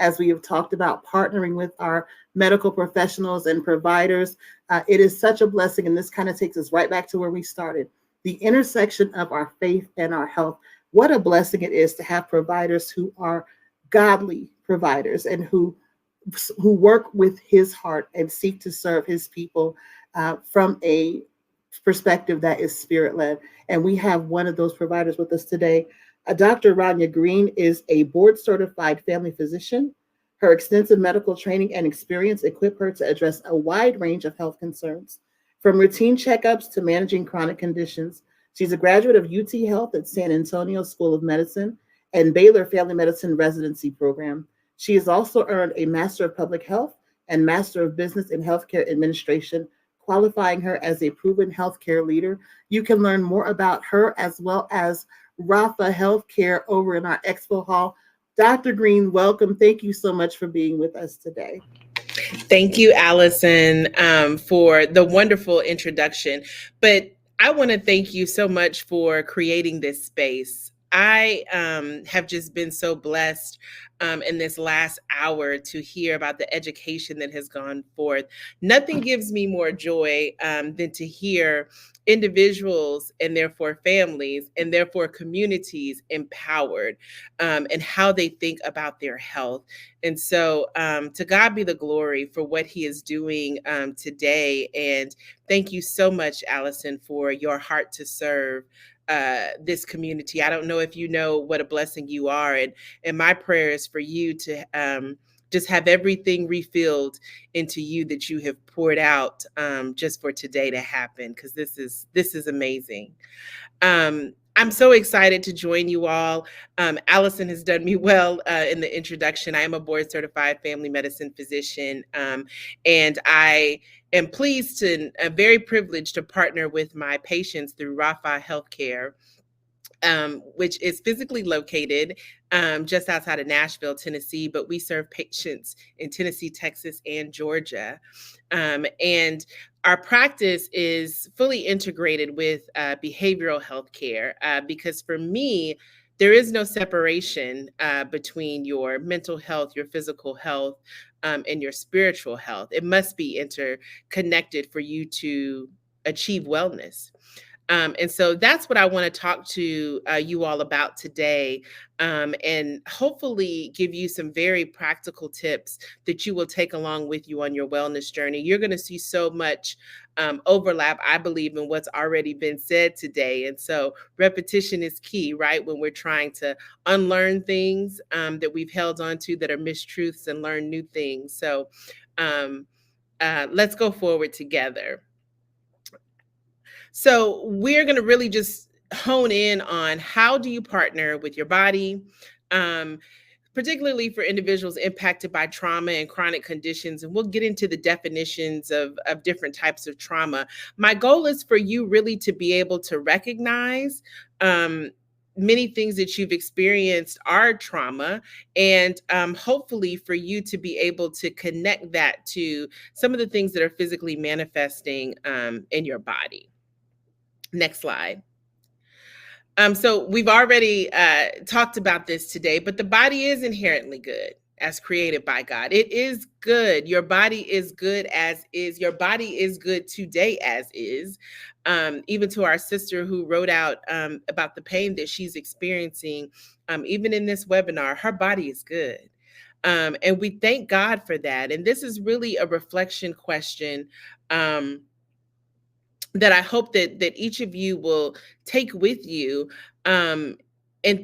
as we have talked about partnering with our medical professionals and providers. It is such a blessing, and this kind of takes us right back to where we started, the intersection of our faith and our health. What a blessing it is to have providers who are godly providers and who work with his heart and seek to serve his people from a perspective that is spirit-led. And we have one of those providers with us today. Dr. Ronya Green is a board-certified family physician. Her extensive medical training and experience equip her to address a wide range of health concerns, from routine checkups to managing chronic conditions. She's a graduate of UT Health at San Antonio School of Medicine and Baylor Family Medicine Residency Program. She has also earned a Master of Public Health and Master of Business in Healthcare Administration, qualifying her as a proven healthcare leader. You can learn more about her as well as Rafa Healthcare over in our expo hall. Dr. Green, welcome. Thank you so much for being with us today. Thank you, Allison, for the wonderful introduction. But I want to thank you so much for creating this space. I have just been so blessed in this last hour to hear about the education that has gone forth. Nothing gives me more joy than to hear individuals and therefore families and therefore communities empowered and how they think about their health. And so to God be the glory for what he is doing today. And thank you so much, Allison, for your heart to serve this community. I don't know if you know what a blessing you are. And my prayer is for you to just have everything refilled into you that you have poured out just for today to happen, because this is amazing. I'm so excited to join you all. Allison has done me well in the introduction. I am a board certified family medicine physician, and I am pleased and very privileged to partner with my patients through Rafa Healthcare, which is physically located just outside of Nashville, Tennessee, but we serve patients in Tennessee, Texas, and Georgia. And our practice is fully integrated with behavioral health care because for me, there is no separation between your mental health, your physical health, and your spiritual health. It must be interconnected for you to achieve wellness. And so that's what I want to talk to you all about today, and hopefully give you some very practical tips that you will take along with you on your wellness journey. You're going to see so much overlap, I believe, in what's already been said today. And so repetition is key, right? When we're trying to unlearn things that we've held on to that are mistruths and learn new things. So let's go forward together. So we're going to really just hone in on how do you partner with your body, particularly for individuals impacted by trauma and chronic conditions. And we'll get into the definitions of different types of trauma. My goal is for you really to be able to recognize many things that you've experienced are trauma, and hopefully for you to be able to connect that to some of the things that are physically manifesting in your body. Next slide. So we've already talked about this today, but the body is inherently good as created by God. It is good. Your body is good as is. Your body is good today as is. Even to our sister who wrote out about the pain that she's experiencing, even in this webinar, her body is good. And we thank God for that. And this is really a reflection question that I hope that each of you will take with you and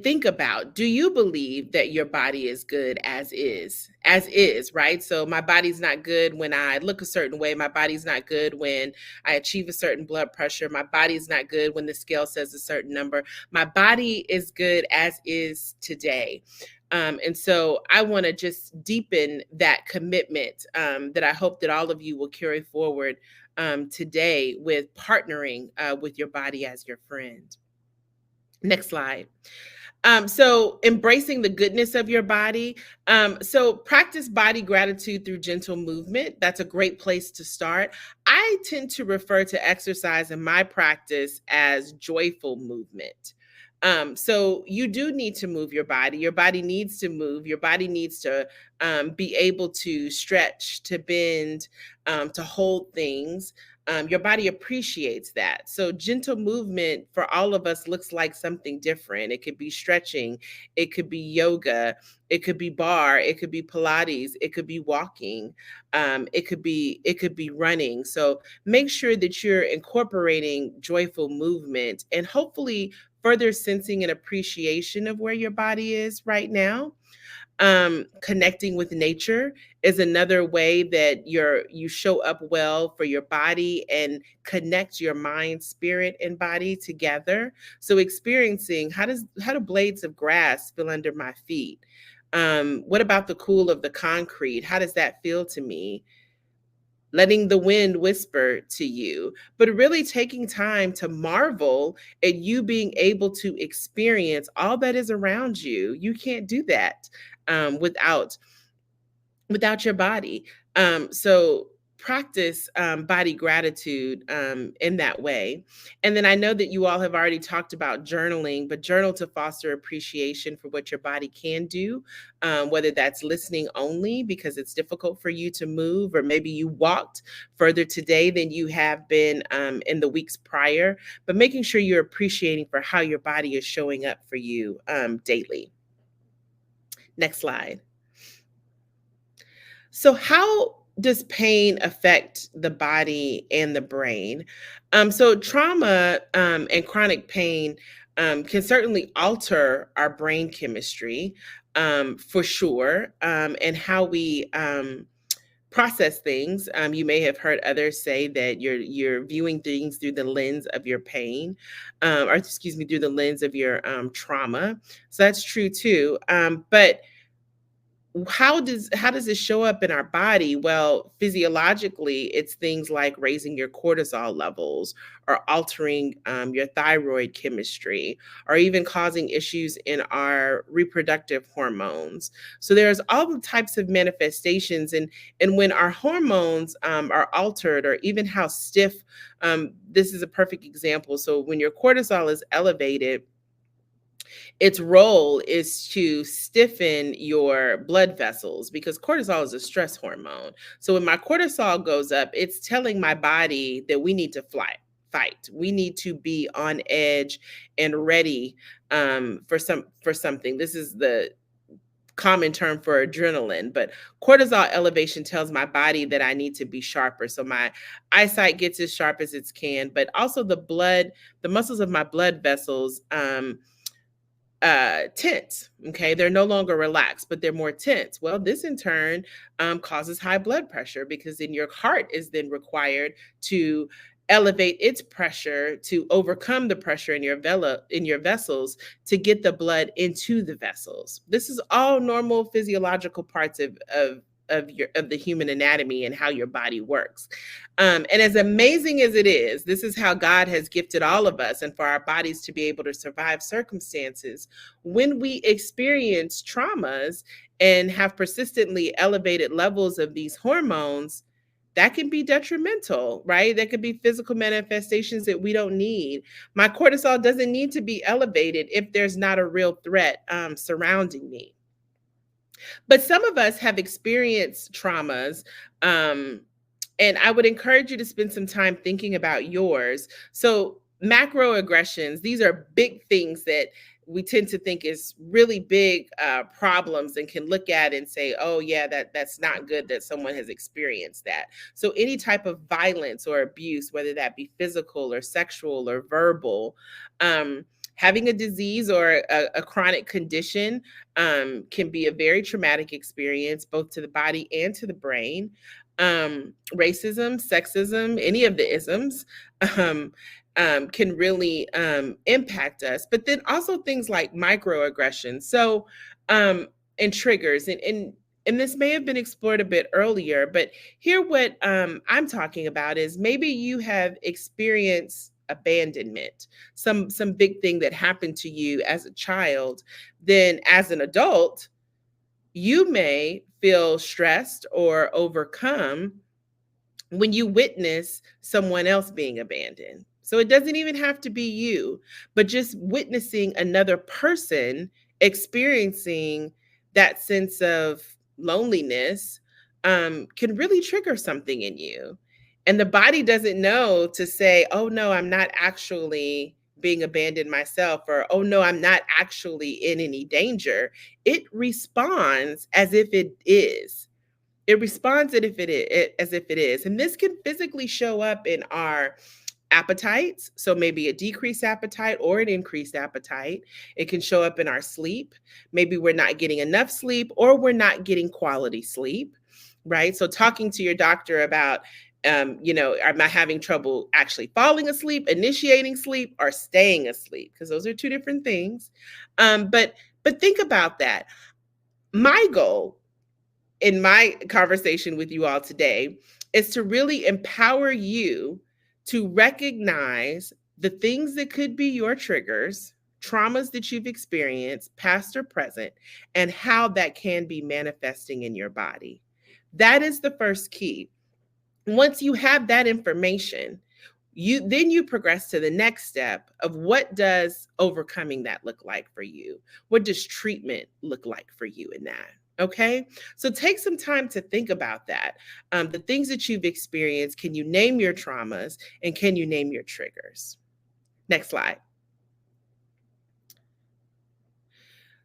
think about. Do you believe that your body is good as is, right? So my body's not good when I look a certain way. My body's not good when I achieve a certain blood pressure. My body's not good when the scale says a certain number. My body is good as is today. And so I want to just deepen that commitment that I hope that all of you will carry forward today with partnering with your body as your friend. Next slide. So embracing the goodness of your body. So practice body gratitude through gentle movement. That's a great place to start. I tend to refer to exercise in my practice as joyful movement. So you do need to move your body. Your body needs to move. Your body needs to be able to stretch, to bend, to hold things. Your body appreciates that. So gentle movement for all of us looks like something different. It could be stretching, it could be yoga, it could be bar, it could be Pilates, it could be walking, it could be running. So make sure that you're incorporating joyful movement and hopefully further sensing an appreciation of where your body is right now. Connecting with nature is another way that you show up well for your body and connect your mind, spirit, and body together. So experiencing how do blades of grass feel under my feet? What about the cool of the concrete? How does that feel to me? Letting the wind whisper to you, but really taking time to marvel at you being able to experience all that is around you. You can't do that without your body. So practice body gratitude in that way. And then I know that you all have already talked about journaling, but journal to foster appreciation for what your body can do, whether that's listening only because it's difficult for you to move, or maybe you walked further today than you have been in the weeks prior, but making sure you're appreciating for how your body is showing up for you daily. Next slide. So, how does pain affect the body and the brain? So, trauma and chronic pain can certainly alter our brain chemistry for sure, and how we process things. You may have heard others say that you're viewing things through the lens of your pain, or excuse me, through the lens of your trauma. So that's true too. But how does it show up in our body? Well, physiologically, it's things like raising your cortisol levels, or altering your thyroid chemistry, or even causing issues in our reproductive hormones. So there's all the types of manifestations, and when our hormones are altered, or even how stiff, this is a perfect example. So when your cortisol is elevated, its role is to stiffen your blood vessels, because cortisol is a stress hormone. So when my cortisol goes up, it's telling my body that we need to fight. We need to be on edge and ready for something. This is the common term for adrenaline, but cortisol elevation tells my body that I need to be sharper. So my eyesight gets as sharp as it can, but also the muscles of my blood vessels tense. Okay, they're no longer relaxed, but they're more tense. Well, this in turn causes high blood pressure, because then your heart is then required to elevate its pressure to overcome the pressure in your vessels, to get the blood into the vessels. This is all normal physiological parts of the human anatomy and how your body works. And as amazing as it is, this is how God has gifted all of us, and for our bodies to be able to survive circumstances. When we experience traumas and have persistently elevated levels of these hormones, that can be detrimental, right? That could be physical manifestations that we don't need. My cortisol doesn't need to be elevated if there's not a real threat surrounding me. But some of us have experienced traumas. And I would encourage you to spend some time thinking about yours. So, macroaggressions, these are big things that we tend to think is really big problems, and can look at and say, oh yeah, that's not good that someone has experienced that. So any type of violence or abuse, whether that be physical or sexual or verbal, having a disease or a chronic condition can be a very traumatic experience, both to the body and to the brain. Racism, sexism, any of the isms can really impact us. But then also things like microaggressions. So, and triggers, and this may have been explored a bit earlier, but here what I'm talking about is maybe you have experienced abandonment, some big thing that happened to you as a child. Then as an adult, you may feel stressed or overcome when you witness someone else being abandoned. So it doesn't even have to be you, but just witnessing another person experiencing that sense of loneliness can really trigger something in you. And the body doesn't know to say, oh, no, I'm not actually being abandoned myself, or oh, no, I'm not actually in any danger. It responds as if it is. It responds as if it is. And this can physically show up in our appetites. So maybe a decreased appetite or an increased appetite. It can show up in our sleep. Maybe we're not getting enough sleep or we're not getting quality sleep, right? So talking to your doctor about, am I having trouble actually falling asleep, initiating sleep, or staying asleep? Because those are two different things. But think about that. My goal in my conversation with you all today is to really empower you to recognize the things that could be your triggers, traumas that you've experienced, past or present, and how that can be manifesting in your body. That is the first key. Once you have that information, you progress to the next step of what does overcoming that look like for you? What does treatment look like for you in that? Okay, so take some time to think about that. The things that you've experienced, can you name your traumas and can you name your triggers? Next slide.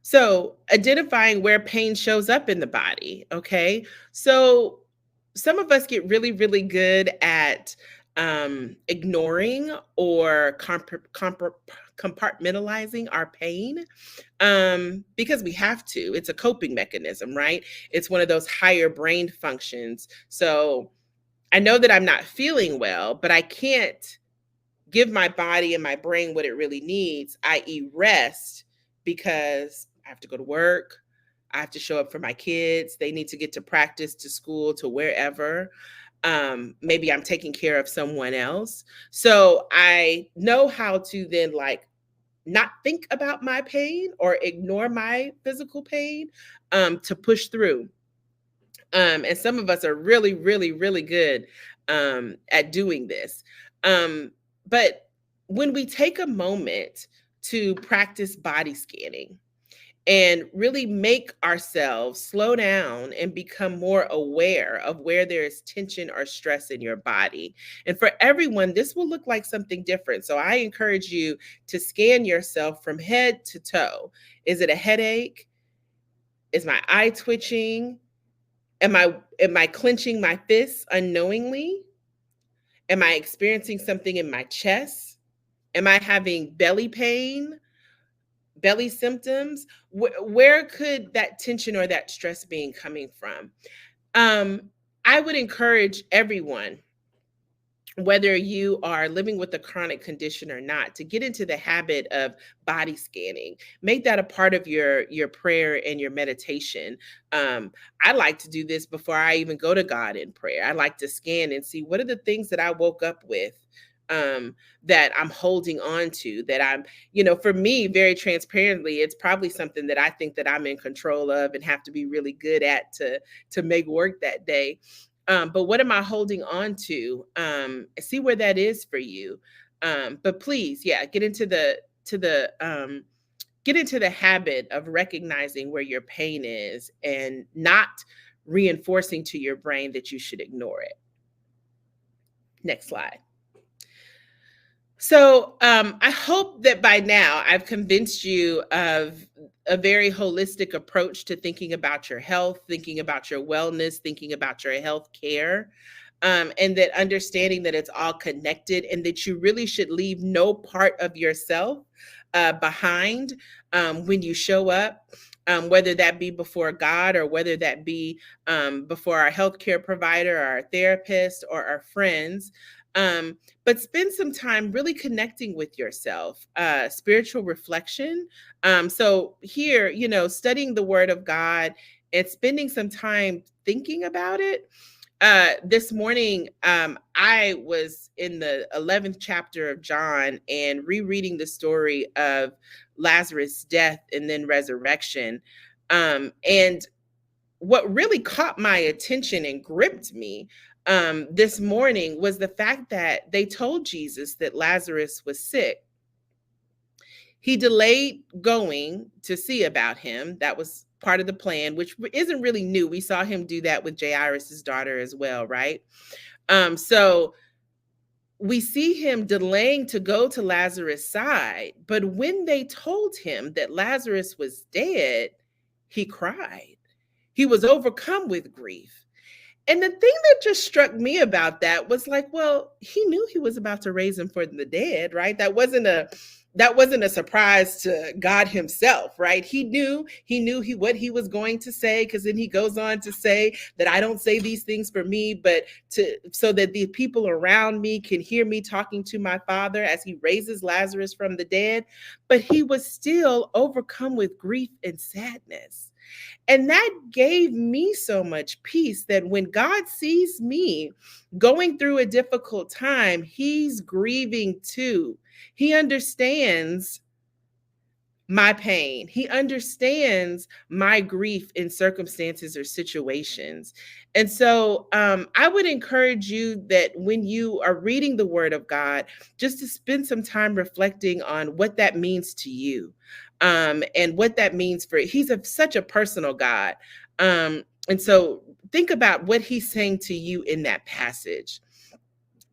So, identifying where pain shows up in the body. Okay, so some of us get really, really good at ignoring or compartmentalizing our pain because we have to. It's a coping mechanism, right? It's one of those higher brain functions. So I know that I'm not feeling well, but I can't give my body and my brain what it really needs, i.e., rest, because I have to go to work. I have to show up for my kids. They need to get to practice, to school, to wherever. Maybe I'm taking care of someone else. So I know how to then not think about my pain or ignore my physical pain to push through. And some of us are really, really, really good at doing this. But when we take a moment to practice body scanning and really make ourselves slow down and become more aware of where there is tension or stress in your body. And for everyone, this will look like something different. So I encourage you to scan yourself from head to toe. Is it a headache? Is my eye twitching? Am I clenching my fists unknowingly? Am I experiencing something in my chest? Am I having belly pain? Belly symptoms? Where could that tension or that stress being coming from? I would encourage everyone, whether you are living with a chronic condition or not, to get into the habit of body scanning. Make that a part of your prayer and your meditation. I like to do this before I even go to God in prayer. I like to scan and see what are the things that I woke up with, that I'm holding on to, that I'm, for me, very transparently, it's probably something that I think that I'm in control of and have to be really good at to make work that day. But what am I holding on to? See where that is for you. But please, get into the habit of recognizing where your pain is and not reinforcing to your brain that you should ignore it. Next slide. So I hope that by now I've convinced you of a very holistic approach to thinking about your health, thinking about your wellness, thinking about your health care, and that understanding that it's all connected and that you really should leave no part of yourself behind when you show up. Whether that be before God or whether that be before our healthcare provider, or our therapist, or our friends. But spend some time really connecting with yourself, spiritual reflection. So here, studying the Word of God and spending some time thinking about it. This morning, I was in the 11th chapter of John and rereading the story of Lazarus' death and then resurrection. And what really caught my attention and gripped me this morning was the fact that they told Jesus that Lazarus was sick. He delayed going to see about him. That was part of the plan, which isn't really new. We saw him do that with Jairus's daughter as well, right? So we see him delaying to go to Lazarus' side, but when they told him that Lazarus was dead, he cried. He was overcome with grief. And the thing that just struck me about that was like, well, he knew he was about to raise him from the dead, right? That wasn't a surprise to God himself, right? He knew what he was going to say, because then he goes on to say that I don't say these things for me, but so that the people around me can hear me talking to my Father as he raises Lazarus from the dead. But he was still overcome with grief and sadness. And that gave me so much peace that when God sees me going through a difficult time, he's grieving too. He understands my pain. He understands my grief in circumstances or situations. And so I would encourage you that when you are reading the Word of God, just to spend some time reflecting on what that means to you, and what that means for, he's such a personal God. And so think about what he's saying to you in that passage.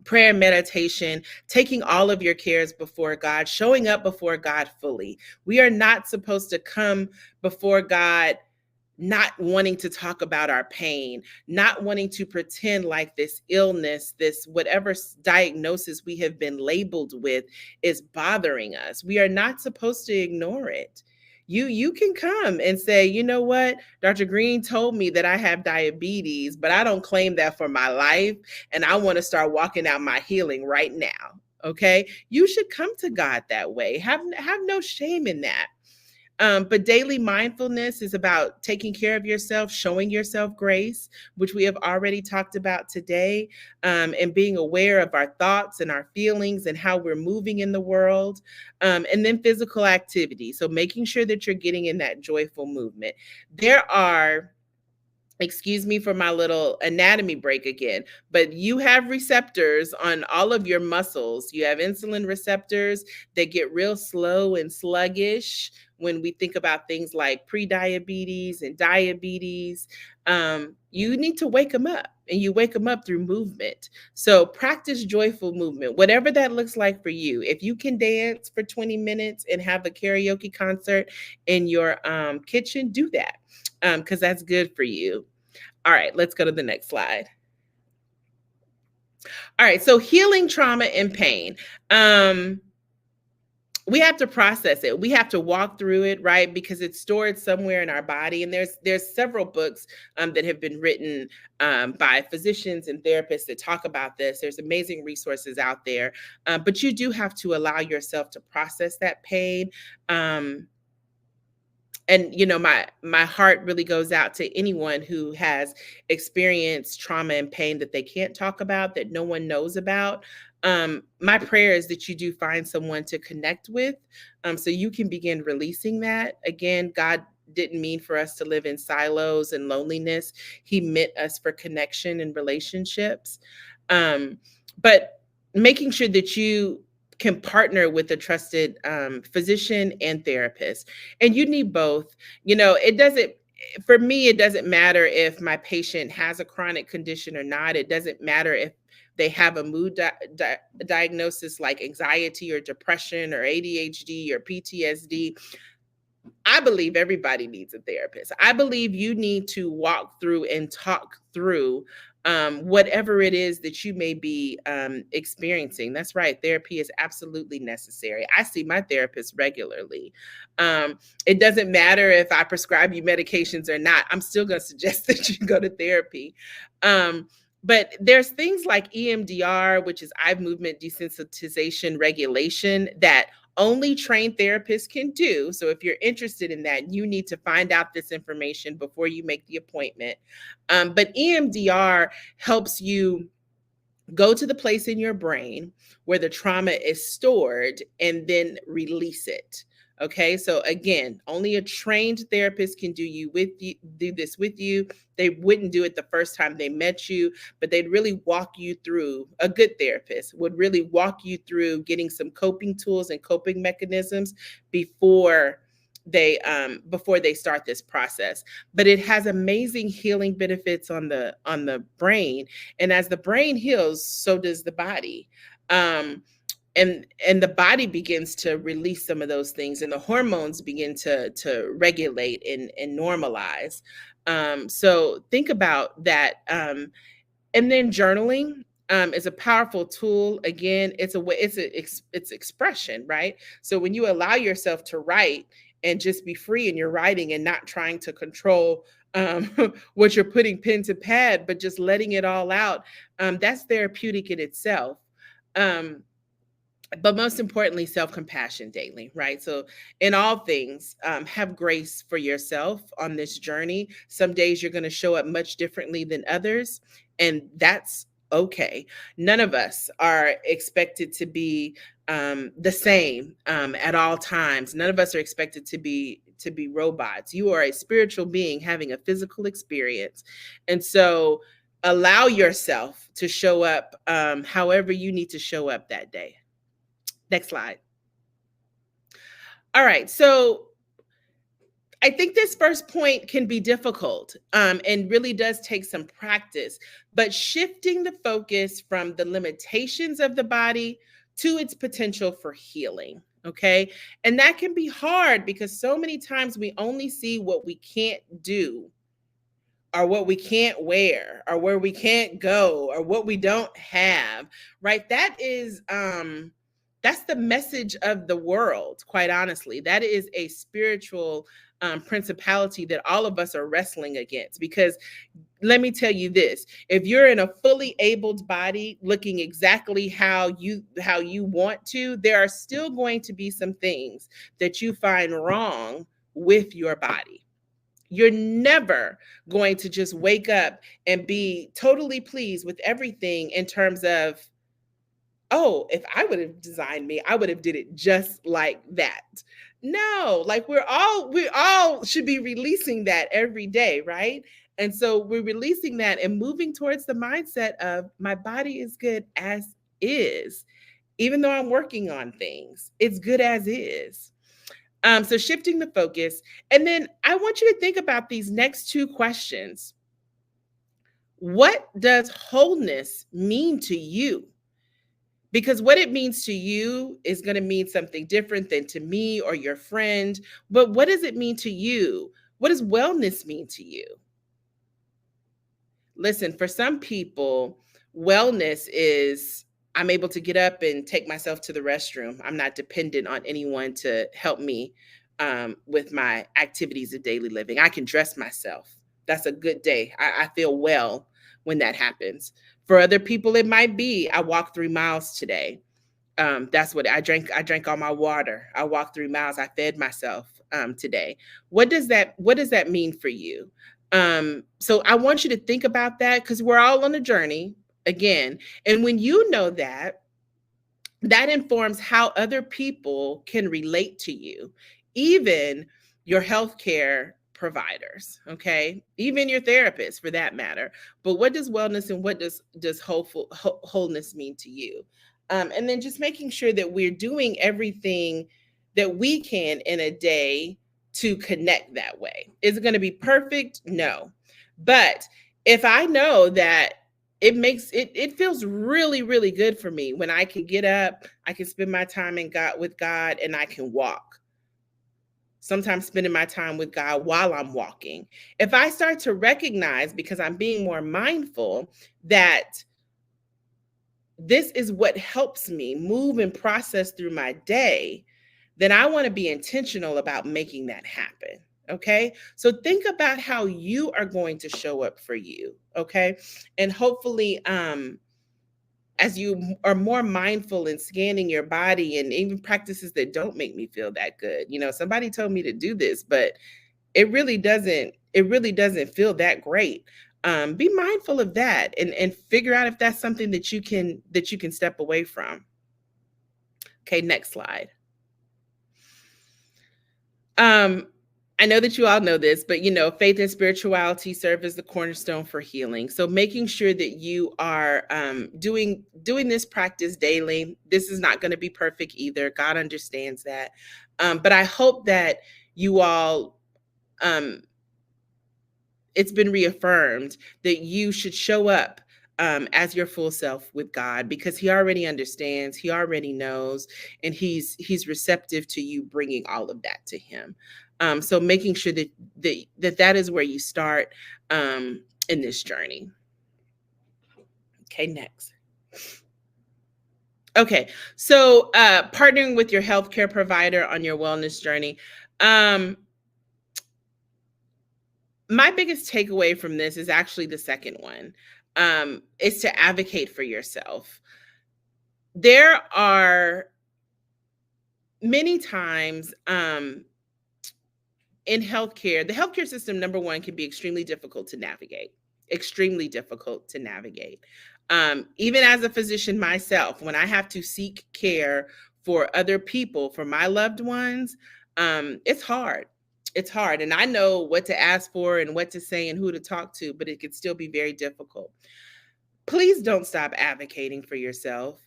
Prayer and meditation, taking all of your cares before God, showing up before God fully. We are not supposed to come before God not wanting to talk about our pain, not wanting to pretend like this illness, this whatever diagnosis we have been labeled with is bothering us. We are not supposed to ignore it. You can come and say, you know what, Dr. Green told me that I have diabetes, but I don't claim that for my life, and I want to start walking out my healing right now. Okay, you should come to God that way. Have no shame in that. But daily mindfulness is about taking care of yourself, showing yourself grace, which we have already talked about today, and being aware of our thoughts and our feelings and how we're moving in the world. And then physical activity. So making sure that you're getting in that joyful movement. There are, excuse me for my little anatomy break again, but you have receptors on all of your muscles. You have insulin receptors that get real slow and sluggish when we think about things like prediabetes and diabetes. You need to wake them up, and you wake them up through movement. So practice joyful movement, whatever that looks like for you. If you can dance for 20 minutes and have a karaoke concert in your kitchen, do that, because that's good for you. All right, let's go to the next slide. All right, so healing trauma and pain. We have to process it. We have to walk through it, right? Because it's stored somewhere in our body. And there's several books that have been written by physicians and therapists that talk about this. There's amazing resources out there, but you do have to allow yourself to process that pain. And you know, my heart really goes out to anyone who has experienced trauma and pain that they can't talk about, that no one knows about. My prayer is that you do find someone to connect with, so you can begin releasing that. Again, God didn't mean for us to live in silos and loneliness. He meant us for connection and relationships. But making sure that you can partner with a trusted physician and therapist. And you need both. You know, for me, it doesn't matter if my patient has a chronic condition or not. It doesn't matter if they have a mood diagnosis like anxiety or depression or ADHD or PTSD. I believe everybody needs a therapist. I believe you need to walk through and talk through whatever it is that you may be experiencing. That's right. Therapy is absolutely necessary. I see my therapist regularly. It doesn't matter if I prescribe you medications or not. I'm still going to suggest that you go to therapy. But there's things like EMDR, which is eye movement desensitization regulation, that only trained therapists can do. So if you're interested in that, you need to find out this information before you make the appointment. But EMDR helps you go to the place in your brain where the trauma is stored and then release it. Okay, so again, only a trained therapist can do this with you. They wouldn't do it the first time they met you, but they'd really walk you through. A good therapist would really walk you through getting some coping tools and coping mechanisms before they start this process. But it has amazing healing benefits on the brain, and as the brain heals, so does the body. And the body begins to release some of those things, and the hormones begin to regulate and normalize. So think about that. And then journaling is a powerful tool. Again, it's a way, it's expression, right? So when you allow yourself to write and just be free in your writing and not trying to control what you're putting pen to pad, but just letting it all out, that's therapeutic in itself. Um, but most importantly, self-compassion daily, right? So in all things, have grace for yourself on this journey. Some days you're going to show up much differently than others, and that's okay. None of us are expected to be the same at all times. None of us are expected to be robots. You are a spiritual being having a physical experience, and so allow yourself to show up however you need to show up that day. Next slide. All right. So I think this first point can be difficult and really does take some practice, but shifting the focus from the limitations of the body to its potential for healing. Okay. And that can be hard because so many times we only see what we can't do, or what we can't wear, or where we can't go, or what we don't have, right? That's the message of the world, quite honestly. That is a spiritual principality that all of us are wrestling against. Because let me tell you this: if you're in a fully abled body, looking exactly how you want to, there are still going to be some things that you find wrong with your body. You're never going to just wake up and be totally pleased with everything in terms of, oh, if I would have designed me, I would have did it just like that. No, like we all should be releasing that every day, right? And so we're releasing that and moving towards the mindset of my body is good as is. Even though I'm working on things, it's good as is. So shifting the focus. And then I want you to think about these next two questions. What does wholeness mean to you? Because what it means to you is going to mean something different than to me or your friend. But what does it mean to you? What does wellness mean to you? Listen, for some people, wellness is I'm able to get up and take myself to the restroom. I'm not dependent on anyone to help me with my activities of daily living. I can dress myself. That's a good day. I feel well when that happens. For other people, it might be I walked 3 miles today. That's what I drank. I drank all my water. I walked 3 miles. I fed myself today. What does that mean for you? So I want you to think about that because we're all on a journey again. And when you know that, that informs how other people can relate to you, even your healthcare providers, okay? Even your therapist for that matter. But what does wellness and what does wholeness mean to you? And then just making sure that we're doing everything that we can in a day to connect that way. Is it going to be perfect? No. But if I know that it feels really, really good for me when I can get up, I can spend my time with God, and I can walk. Sometimes spending my time with God while I'm walking. If I start to recognize, because I'm being more mindful, that this is what helps me move and process through my day, then I want to be intentional about making that happen. Okay. So think about how you are going to show up for you. Okay. And hopefully, as you are more mindful in scanning your body, and even practices that don't make me feel that good. Somebody told me to do this, but it really doesn't feel that great. Be mindful of that and figure out if that's something that you can step away from. Okay, next slide. Um, I know that you all know this, but faith and spirituality serve as the cornerstone for healing. So making sure that you are doing this practice daily. This is not going to be perfect either. God understands that, but I hope that you all. It's been reaffirmed that you should show up as your full self with God, because He already understands, He already knows, and He's receptive to you bringing all of that to Him. So making sure that is where you start in this journey. Okay, next. Okay, so partnering with your healthcare provider on your wellness journey. My biggest takeaway from this is actually the second one, is to advocate for yourself. There are many times in healthcare, the healthcare system, number one, can be extremely difficult to navigate. Extremely difficult to navigate. Even as a physician myself, when I have to seek care for other people, for my loved ones, it's hard. It's hard. And I know what to ask for and what to say and who to talk to, but it can still be very difficult. Please don't stop advocating for yourself.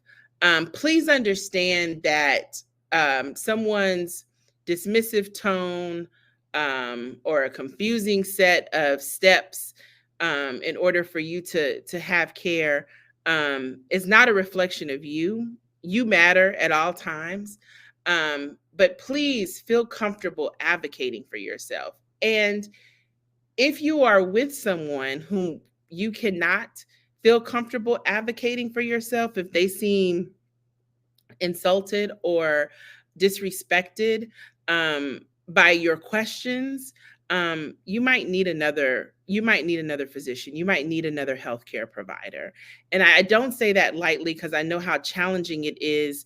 Please understand that someone's dismissive tone or a confusing set of steps in order for you to have care is not a reflection of you. You matter at all times. But please feel comfortable advocating for yourself. And if you are with someone whom you cannot feel comfortable advocating for yourself, if they seem insulted or disrespected by your questions, you might need another physician. You might need another healthcare provider. And I don't say that lightly, because I know how challenging it is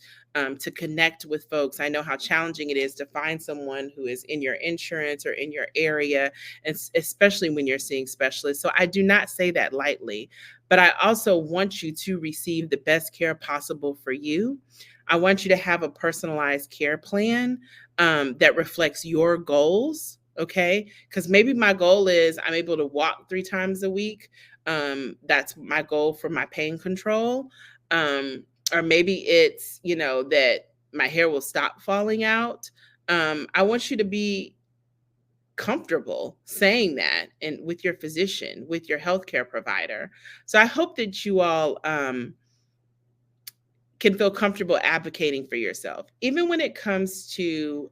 to connect with folks. I know how challenging it is to find someone who is in your insurance or in your area, and especially when you're seeing specialists. So I do not say that lightly, but I also want you to receive the best care possible for you. I want you to have a personalized care plan that reflects your goals. Okay. Because maybe my goal is I'm able to walk 3 times a week. That's my goal for my pain control. Or maybe it's, that my hair will stop falling out. I want you to be comfortable saying that, and with your physician, with your healthcare provider. So I hope that you all can feel comfortable advocating for yourself, even when it comes to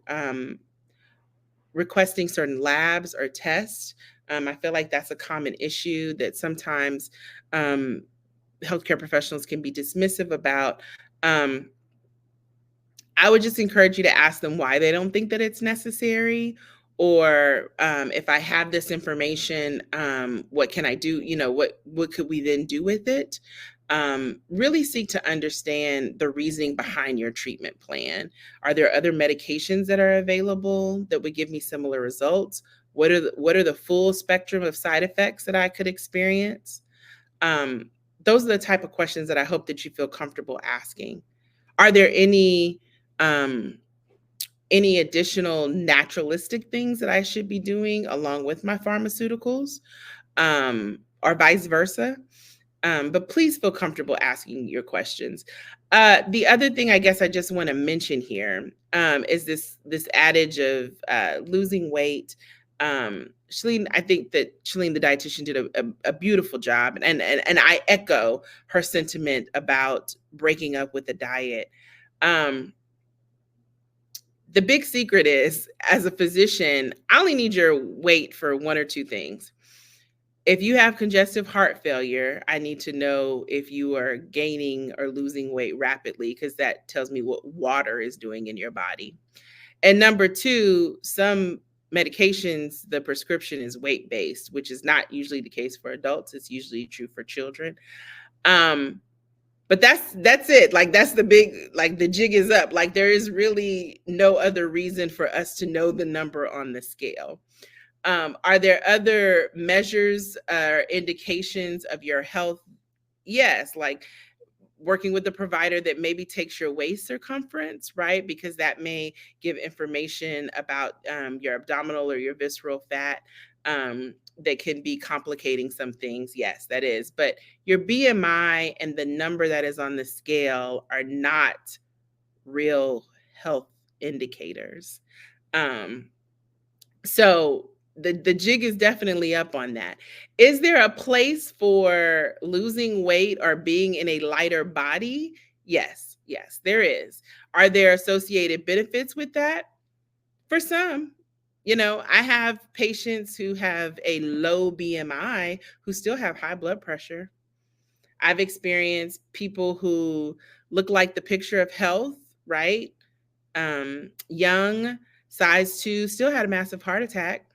requesting certain labs or tests. I feel like that's a common issue that sometimes healthcare professionals can be dismissive about. I would just encourage you to ask them why they don't think that it's necessary, or if I have this information, what can I do? What could we then do with it? Really seek to understand the reasoning behind your treatment plan. Are there other medications that are available that would give me similar results? What are the full spectrum of side effects that I could experience? Those are the type of questions that I hope that you feel comfortable asking. Are there any additional naturalistic things that I should be doing along with my pharmaceuticals, or vice versa? But please feel comfortable asking your questions. The other thing I guess I just want to mention here is this adage of losing weight. Shalene, I think that Shalene, the dietitian, did a beautiful job, and I echo her sentiment about breaking up with the diet. The big secret is, as a physician, I only need your weight for one or two things. If you have congestive heart failure, I need to know if you are gaining or losing weight rapidly, because that tells me what water is doing in your body. And number two, some medications, the prescription is weight-based, which is not usually the case for adults. It's usually true for children. But that's it. Like, that's the big, like, the jig is up. Like, there is really no other reason for us to know the number on the scale. Are there other measures or indications of your health? Yes, like working with a provider that maybe takes your waist circumference, right? Because that may give information about your abdominal or your visceral fat that can be complicating some things. Yes, that is. But your BMI and the number that is on the scale are not real health indicators. Um, so the jig is definitely up on that. Is there a place for losing weight or being in a lighter body? Yes, yes, there is. Are there associated benefits with that? For some. I have patients who have a low BMI who still have high blood pressure. I've experienced people who look like the picture of health, right? Young, size 2, still had a massive heart attack.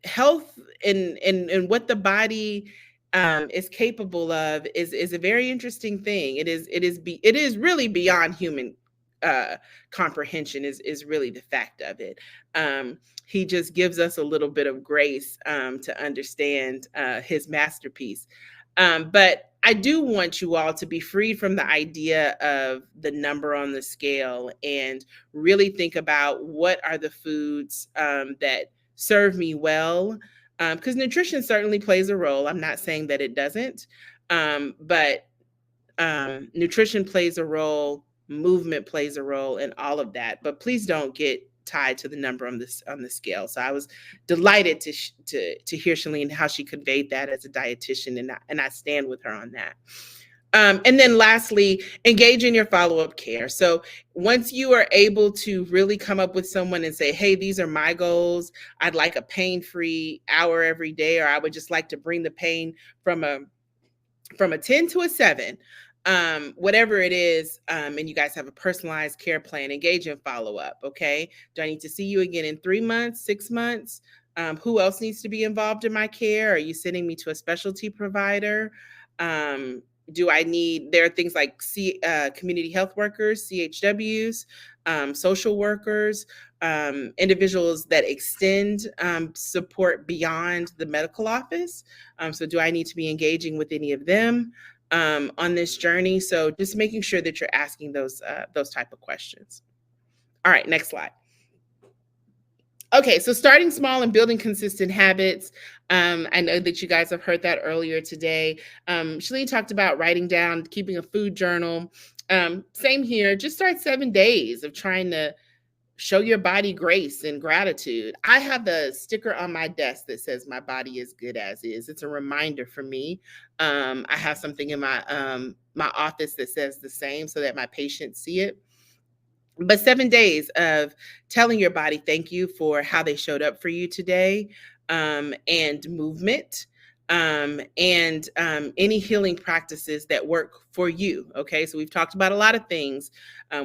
Health and what the body is capable of is a very interesting thing. It is really beyond human uh, comprehension. Is really the fact of it. He just gives us a little bit of grace to understand his masterpiece. But I do want you all to be freed from the idea of the number on the scale and really think about what are the foods that serve me well, because nutrition certainly plays a role. I'm not saying that it doesn't, but nutrition plays a role, movement plays a role, in all of that. But please don't get tied to the number on the scale. So I was delighted to hear Shalene how she conveyed that as a dietitian, and I stand with her on that. And then lastly, engage in your follow-up care. So once you are able to really come up with someone and say, hey, these are my goals. I'd like a pain-free hour every day, or I would just like to bring the pain from a 10 to a 7, whatever it is, and you guys have a personalized care plan, engage in follow-up. Okay. Do I need to see you again in 3 months, 6 months? Who else needs to be involved in my care? Are you sending me to a specialty provider? There are things like community health workers, CHWs, social workers, individuals that extend support beyond the medical office. So do I need to be engaging with any of them on this journey? So just making sure that you're asking those type of questions. All right, next slide. Okay, so starting small and building consistent habits. I know that you guys have heard that earlier today. Shalene talked about writing down, keeping a food journal. Same here. Just start 7 days of trying to show your body grace and gratitude. I have a sticker on my desk that says my body is good as is. It's a reminder for me. I have something in my office that says the same so that my patients see it. But 7 days of telling your body thank you for how they showed up for you today, and movement, and any healing practices that work for you. Okay, so we've talked about a lot of things.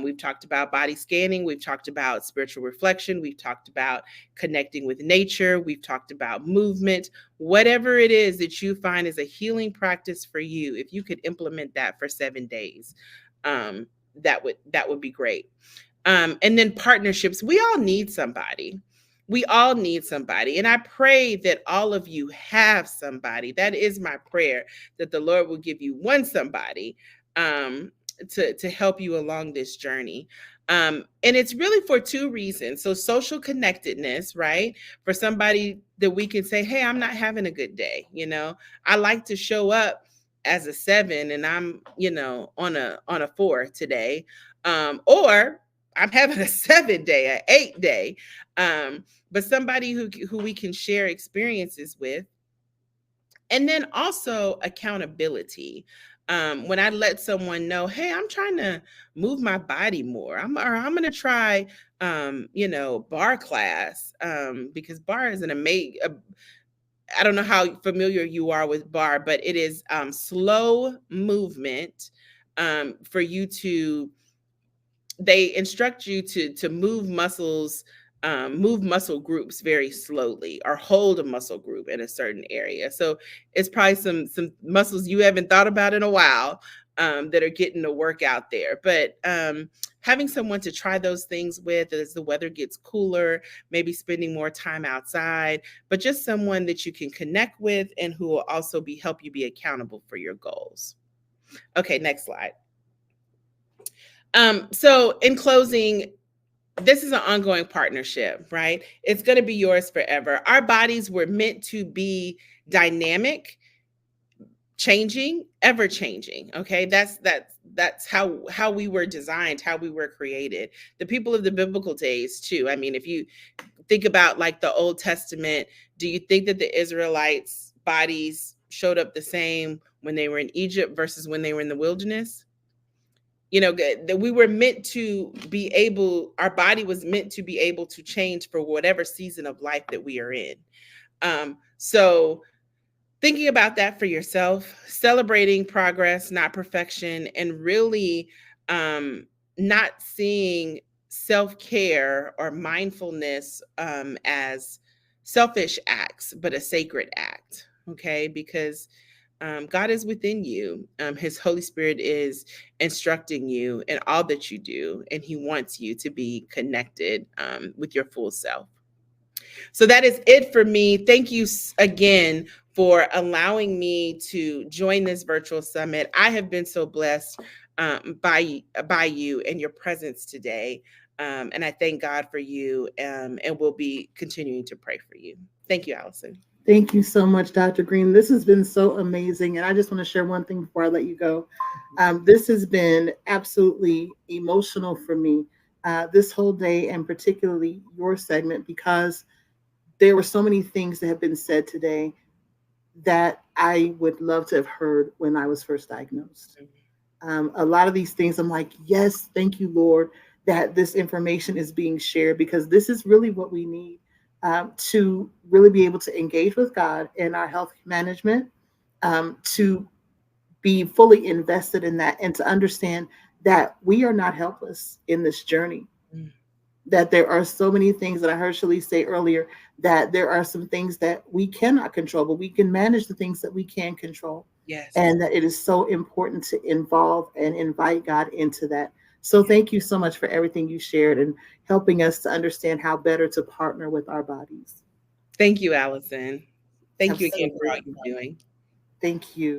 We've talked about body scanning. We've talked about spiritual reflection. We've talked about connecting with nature. We've talked about movement. Whatever it is that you find is a healing practice for you, if you could implement that for 7 days, that would be great. And then partnerships. We all need somebody. We all need somebody. And I pray that all of you have somebody. That is my prayer, that the Lord will give you one somebody to help you along this journey. And it's really for 2 reasons. So social connectedness, right? For somebody that we can say, hey, I'm not having a good day. I like to show up as a 7 and I'm, on a 4 today. Or I'm having a 7 day, an 8 day, but somebody who we can share experiences with. And then also accountability. When I let someone know, hey, I'm trying to move my body more. I'm going to try, bar class, because bar is an amazing. I don't know how familiar you are with bar, but it is slow movement for you to. They instruct you to move muscles, move muscle groups very slowly, or hold a muscle group in a certain area. So it's probably some muscles you haven't thought about in a while that are getting the work out there. But having someone to try those things with as the weather gets cooler, maybe spending more time outside, but just someone that you can connect with and who will also help you be accountable for your goals. Okay, next slide. So in closing, this is an ongoing partnership, right? It's going to be yours forever. Our bodies were meant to be dynamic, changing, ever changing. Okay, that's how we were designed, how we were created. The people of the biblical days too. I mean, if you think about like the Old Testament, do you think that the Israelites' bodies showed up the same when they were in Egypt versus when they were in the wilderness? You know, that we were meant to be able, our body was meant to be able to change for whatever season of life that we are in. So thinking about that for yourself, celebrating progress, not perfection, and really not seeing self-care or mindfulness as selfish acts, but a sacred act. Okay, because God is within you. His Holy Spirit is instructing you in all that you do, and He wants you to be connected with your full self. So that is it for me. Thank you again for allowing me to join this virtual summit. I have been so blessed by you and your presence today. And I thank God for you, and we'll be continuing to pray for you. Thank you, Allison. Thank you so much, Dr. Green. This has been so amazing. And I just want to share one thing before I let you go. This has been absolutely emotional for me this whole day, and particularly your segment, because there were so many things that have been said today that I would love to have heard when I was first diagnosed. A lot of these things, I'm like, yes, thank you, Lord, that this information is being shared, because this is really what we need to really be able to engage with God in our health management, to be fully invested in that, and to understand that we are not helpless in this journey. That there are so many things that I heard Shalice say earlier, that there are some things that we cannot control, but we can manage the things that we can control. Yes. And that it is so important to involve and invite God into that. So thank you so much for everything you shared and helping us to understand how better to partner with our bodies. Thank you, Allison. Thank you again for all Absolutely. you're doing. Thank you.